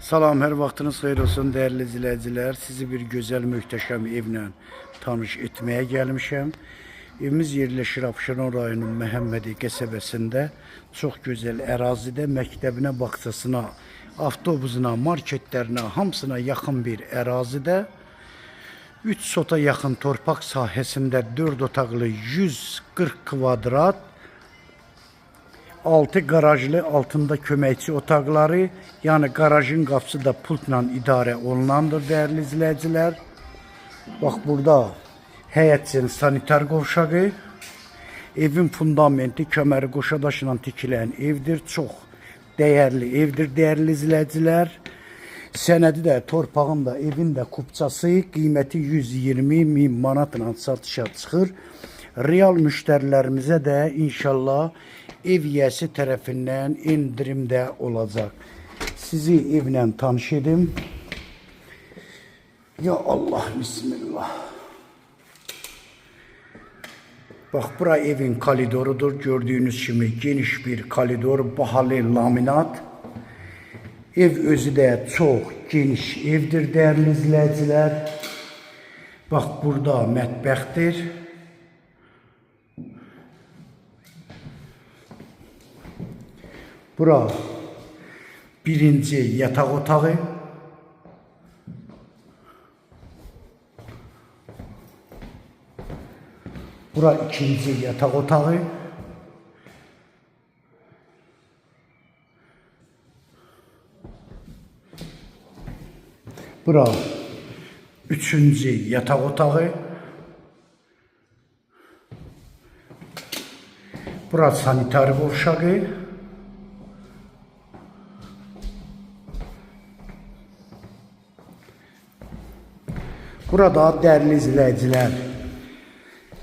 Salam, hər vaxtınız xeyir olsun dəyərli izləyicilər. Sizi bir gözəl, möhtəşəm evlə tanış etməyə gəlmişəm. Evimiz yerləşir Abşeron rayonunun Məhəmmədi qəsəbəsində. Çox gözəl ərazidə, məktəbinə, bağçasına, avtobusuna, marketlərinə, hamısına yaxın bir ərazidə. 3 sota yaxın torpaq sahəsində 4 otaqlı 140 kvadrat, 6 garajlı, altında köməkçi otaqları, yəni garajın qapısı da pultla idarə olunandır dəyərli izləyicilər. Bax, burada həyət üçün sanitar qovşağı, evin fundamenti kəməri qoşadaşla tikilən evdir. Çox dəyərli evdir dəyərli izləyicilər. Sənədi də, torpağın da, evin də kupçası, qiyməti 120.000 manatla satışa çıxır. Real müştərilərimizə də inşallah ev yiyəsi tərəfindən endirimdə olacaq. Sizi evlə tanış edim. Ya Allah, bismillah. Bax, bura evin koridorudur. Gördüyünüz kimi geniş bir koridor, bahalı laminat. Ev özü də çox geniş evdir dəyərli izləyicilər. Bax, burada mətbəxdir. Bura birinci yataq otağı. Bura ikinci yataq otağı. Bura üçüncü yataq otağı. Bura sanitar qovşağı. Burada dəyərli izləyicilər,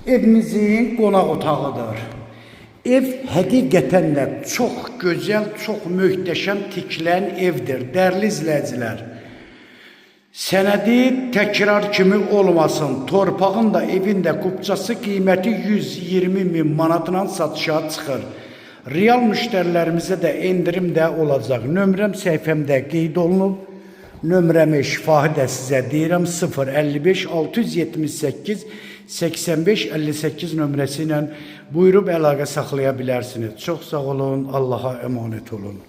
evimizin qonaq otağıdır. Ev həqiqətən də çox gözəl, çox möhtəşəm tikilən evdir dəyərli izləyicilər. Sənədi təkrar kimi olmasın. Torpağın da, evin də kupçası qiyməti 120.000 manatla satışa çıxır. Real müştərilərimizə də endirim də olacaq. Nömrəm səhifəmdə qeyd olunub. Nömrəmi şifahi də sizə deyirəm, 055 678 85 58 nömrəsi ilə buyurub əlaqə saxlaya bilərsiniz. Çox sağ olun, Allaha əmanət olun.